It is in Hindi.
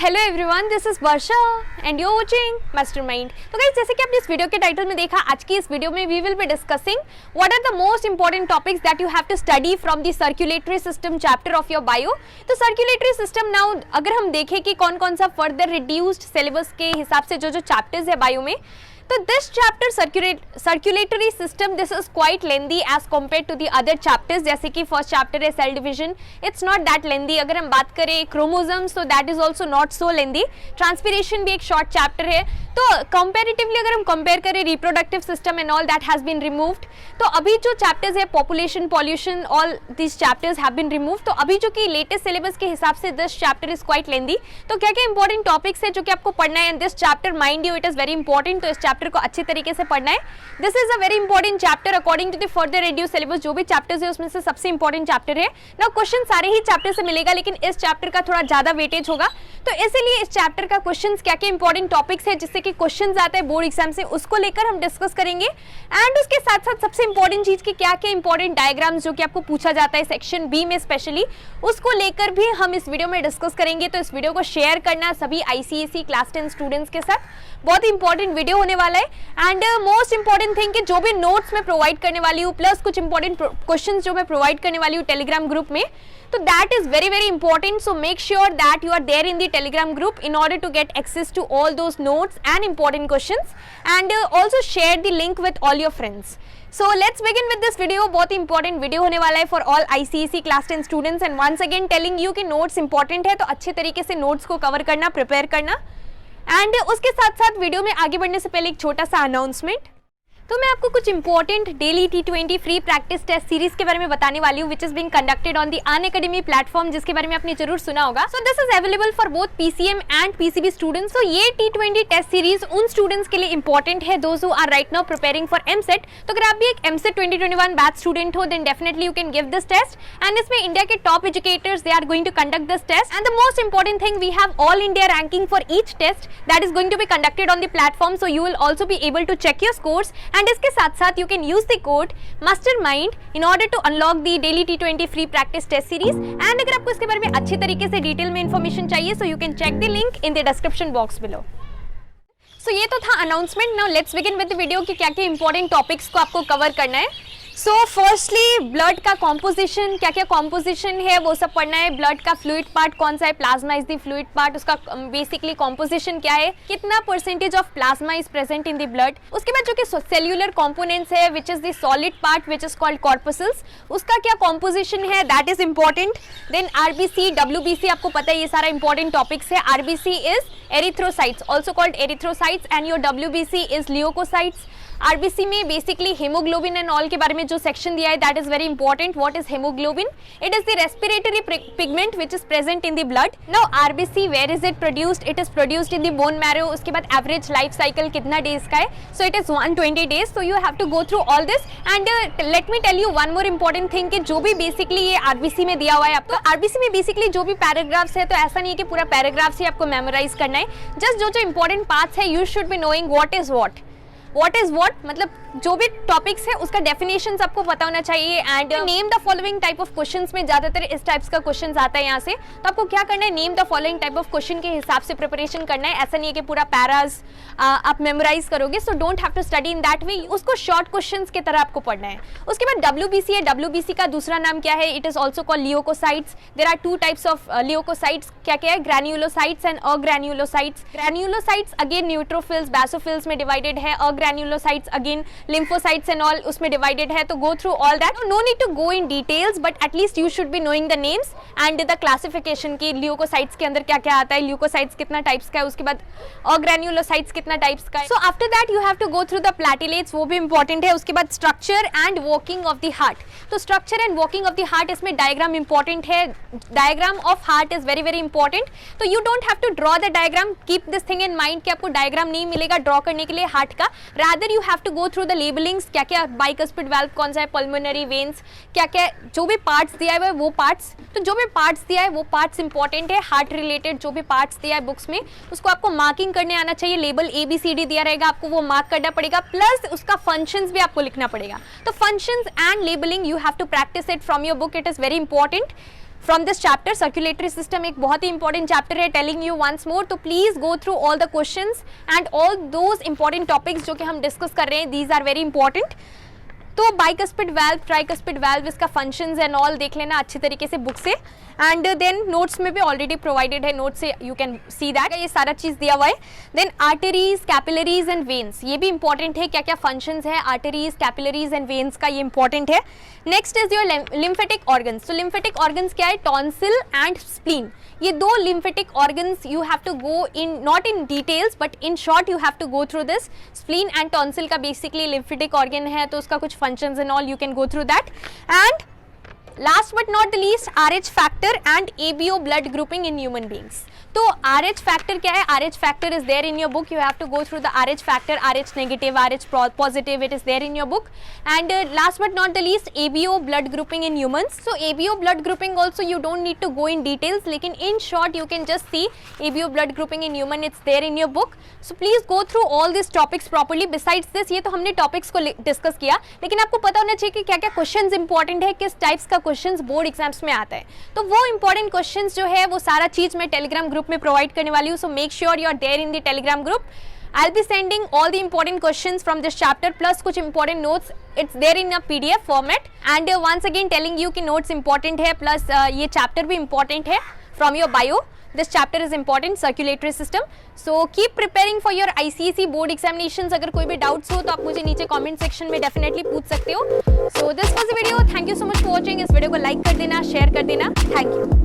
Hello everyone, this is Varsha and you are watching Mastermind. तो गाइस, जैसे कि आपने इस वीडियो के टाइटल में देखा, आज की इस वीडियो में we will be discussing what are the most important topics that you have to study from the circulatory system chapter of your bio. तो सर्कुलेटरी सिस्टम नाउ अगर हम देखें कि कौन कौन सा फर्दर रिड्यूस्ड सिलेबस के हिसाब से जो चैप्टर्स है बायो में, तो this chapter circulatory system this is quite lengthy as compare to the other chapters. जैसे कि फर्स्ट चैप्टर है cell division, it's not that lengthy. अगर हम बात करें क्रोमोसोम्स, तो that is also not so lengthy. Transpiration भी एक शॉर्ट चैप्टर है। तो कंपेरेटिवली अगर हम कंपेयर करें reproductive system and all, that has been removed. तो अभी जो चैप्टर्स है population, pollution, all this chapters have been removed. तो अभी जो कि लेटेस्ट सिलेबस के हिसाब से this chapter is quite lengthy. तो क्या क्या इंपॉर्टेंट टॉपिक्स है जो कि आपको पढ़ना है and this chapter, mind you, it is very important. तो इस चैप्टर को अच्छे तरीके से पढ़ना है। This is a very important chapter according to the further reduce syllabus. जो भी चैप्टर्स है उसमें से सबसे इंपॉर्टेंट चैप्टर है। नाउ क्वेश्चन सारे ही चैप्टर से मिलेगा, लेकिन इस चैप्टर का थोड़ा ज्यादा वेटेज होगा। तो इसीलिए इस चैप्टर का क्वेश्चंस, क्या क्या इंपॉर्टेंट टॉपिक्स है जिससे कि क्वेश्चंस आते हैं बोर्ड एग्जाम से, उसको लेकर हम डिस्कस करेंगे। एंड उसके साथ साथ सबसे इंपॉर्टेंट चीज की क्या क्या इंपॉर्टेंट डायग्राम्स जो कि आपको पूछा जाता है सेक्शन बी में स्पेशली, उसको लेकर भी हम इस वीडियो में डिस्कस करेंगे। तो इस वीडियो को शेयर करना सभी आईसीएसई क्लास 10 स्टूडेंट्स के साथ। बहुत इंपॉर्टेंट वीडियो होने वाला है। एंड मोस्ट इंपॉर्टेंट थिंग कि जो भी नोट्स मैं प्रोवाइड करने वाली हूँ प्लस कुछ इंपॉर्टेंट क्वेश्चंस जो मैं प्रोवाइड करने वाली हूँ टेलीग्राम ग्रुप में, तो that is very very important. So make sure that you are there in the telegram group in order to get access to all those notes and important questions, and also share the link with all your friends. So let's begin with this video. बहुत important video होने वाला है for all ICSE class 10 students, and once again telling you कि notes important है, तो अच्छे तरीके से notes को cover करना, prepare करना। and उसके साथ साथ वीडियो में आगे बढ़ने से पहले एक छोटा सा अनाउंसमेंट। तो मैं आपको कुछ important daily T20 free practice test series के बारे में बताने वाली हूँ, which is being conducted on the Unacademy platform, जिसके बारे में आपने जरूर सुना होगा। So this is available for both PCM and PCB students. तो ये T20 टेस्ट सीरीज उन स्टूडेंट्स के लिए इंपॉर्टेंट है those who are right now preparing for MSET। तो अगर आप भी एक MSET 2021 बैच स्टूडेंट हो, then definitely you can give this test. And इसमें इंडिया के top educators they are going to conduct this test. And the most important thing, we have all India ranking for each test that is going to be conducted on the platform. So you will also be able to check your scores, and इसके साथ साथ you can use the code mastermind in order to unlock the daily T20 free practice test series. and अगर आपको इसके बारे में अच्छी तरीके से डिटेल में इंफॉर्मेशन चाहिए, so you can check the link in the description box below. So ये तो था announcement. Now let's begin with the video कि क्या क्या इंपॉर्टेंट टॉपिक्स को आपको कवर करना है। सो फर्स्टली ब्लड का कॉम्पोजिशन, क्या क्या कॉम्पोजिशन है वो सब पढ़ना है। ब्लड का फ्लूइड पार्ट कौन सा है, plasma is the fluid part, उसका बेसिकली कॉम्पोजिशन क्या है, कितना percentage of plasma is present in the blood. उसके बाद जो कि सेल्यूलर कॉम्पोनेंट्स है which is the solid part which is called corpuscles, उसका क्या कॉम्पोजिशन है, that is important. Then RBC, WBC, आपको पता है ये सारा इंपॉर्टेंट टॉपिक्स है। RBC is erythrocytes, also called erythrocytes, and your WBC is leucocytes. RBC में बेसिकली हेमोग्लोबिन एंड ऑल के बारे में जो सेक्शन दिया है, that is very important. What is haemoglobin? It is the respiratory pigment which is present in the blood. Now RBC, where is it produced? It is produced in the bone marrow. उसके बाद एवरेज लाइफ साइकिल कितना डेज का है? So it is 120 days. So you have to go through all this. And let me tell you one more important thing कि जो भी बेसिकली ये RBC में दिया हुआ है आपको, RBC में बेसिकली जो भी पैराग्राफ्स है, तो ऐसा नहीं है कि पूरा पैराग्राफ्स ही आपको मेमोराइज करना है। जस्ट जो जो इंपॉर्टेंट पार्ट्स है, you should be knowing what is what, मतलब जो भी टॉपिक्स है उसका डेफिनेशंस आपको पता होना चाहिए। And name the following type of questions में ज्यादातर इस टाइप्स का क्वेश्चंस आता है यहाँ से। तो आपको क्या करना है, name the following type of question के हिसाब से प्रिपरेशन करना है। ऐसा नहीं है कि पूरा पैराज आप मेमोराइज करोगे। So don't have to study in that way, उसको शॉर्ट क्वेश्चंस की तरह आपको पढ़ना है। उसके बाद WBC है। WBC का दूसरा नाम क्या है? It is also called leucocytes. There are two types of leucocytes. क्या क्या है? Granulocytes and agranulocytes. Granulocytes again neutrophils, basophils में डिवाइडेड है। Agranulocytes again lymphocytes and all उसमें डिवाइडेड है। तो go through all that, no need to go in details, but at least you should be knowing the names and the classification की ल्यूकोसाइट्स के अंदर क्या क्या आता है, ल्यूकोसाइट्स कितना टाइप्स का है, उसके बाद अग्रैन्युलोसाइट्स कितना टाइप्स का है। So after that you have to go through the platelets, वो भी इंपॉर्टेंट है। उसके बाद structure and working of the heart. तो structure and working of the heart, इसमें डायग्राम इंपॉर्टेंट है। Diagram of heart is very very important. तो you don't have to draw the diagram, keep this thing in mind कि आपको डायग्राम नहीं मिलेगा ड्रॉ करने के लिए हार्ट का। Rather you have to go through the labellings, क्या क्या बाइकस्पिड वाल्व कौन सा है, पल्मोनरी वेन्स, क्या क्या जो भी पार्ट्स दिया है वो पार्ट्स। तो जो भी पार्ट्स दिया है वो पार्ट्स इंपॉर्टेंट है। हार्ट रिलेटेड जो भी पार्ट्स दिया है बुक्स में, उसको आपको मार्किंग करने आना चाहिए। लेबल ABCD दिया रहेगा, आपको वो मार्क करना पड़ेगा, प्लस उसका फंक्शंस भी आपको लिखना पड़ेगा। तो functions and labelling you have to practise it from your book, it is very important. From this chapter. Circulatory system एक बहुत ही इंपॉर्टेंट चैप्टर है, टेलिंग यू वंस मोर, तो please go through all the questions and all those important topics जो कि हम डिस्कस कर रहे हैं, दीज आर वेरी इंपॉर्टेंट। तो बाइकस्पिड वाल्व, ट्राइकस्पिड वाल्व, इसका फंक्शंस एंड ऑल देख लेना अच्छे तरीके से बुक से, एंड देन नोट्स में भी ऑलरेडी प्रोवाइडेड है, नोट से यू कैन सी दैट, ये सारा चीज दिया हुआ है। Then arteries, capillaries and veins, ये भी इंपॉर्टेंट है, क्या क्या फंक्शंस है आर्टरीज, कैपिलरीज एंड वेन्स का, ये इंपॉर्टेंट है। Next is your lymphatic organs. तो लिम्फेटिक ऑर्गन्स क्या है, टॉन्सिल एंड स्प्लीन, ये दो lymphatic organs you have to go in, not in details but in short you have to go through this. Spleen and tonsil का बेसिकली लिम्फेटिक ऑर्गन है, तो उसका कुछ functions and all you can go through that. And last but not the least, RH factor and ABO blood grouping in human beings. तो RH फैक्टर क्या है, RH factor is there in your book, you have to go through the RH factor, RH negative, RH positive, it is there in your book. And last but not the least, ABO blood grouping in humans. So ABO blood grouping also you don't need to go in details, लेकिन in short you can just see ABO blood grouping in human, it's there in your book. So please go through all this topics properly. Besides this, ये तो हमने टॉपिक्स को डिस्कस किया, लेकिन आपको पता होना चाहिए कि क्या क्या क्वेश्चंस इंपॉर्टेंट है, किस टाइप्स का क्वेश्चंस बोर्ड एग्जाम्स में आता है। तो वो इंपॉर्टेंट क्वेश्चंस जो है वो सारा चीज मैं टेलीग्राम ग्रुप में प्रोवाइड करने वाली हूँ, so make sure you are there in the Telegram group. I'll be sending all the important questions from this chapter plus कुछ important notes, it's there in a PDF format, and once again telling you कि notes important है plus ये chapter भी important है from your bio. This chapter is important, circulatory system. So keep preparing for your ICSE board examinations. अगर कोई भी doubts हो तो आप मुझे नीचे comment section में definitely पूछ सकते हो। So this was the video. Thank you so much for watching. इस वीडियो को like कर देना, share कर देना. Thank you.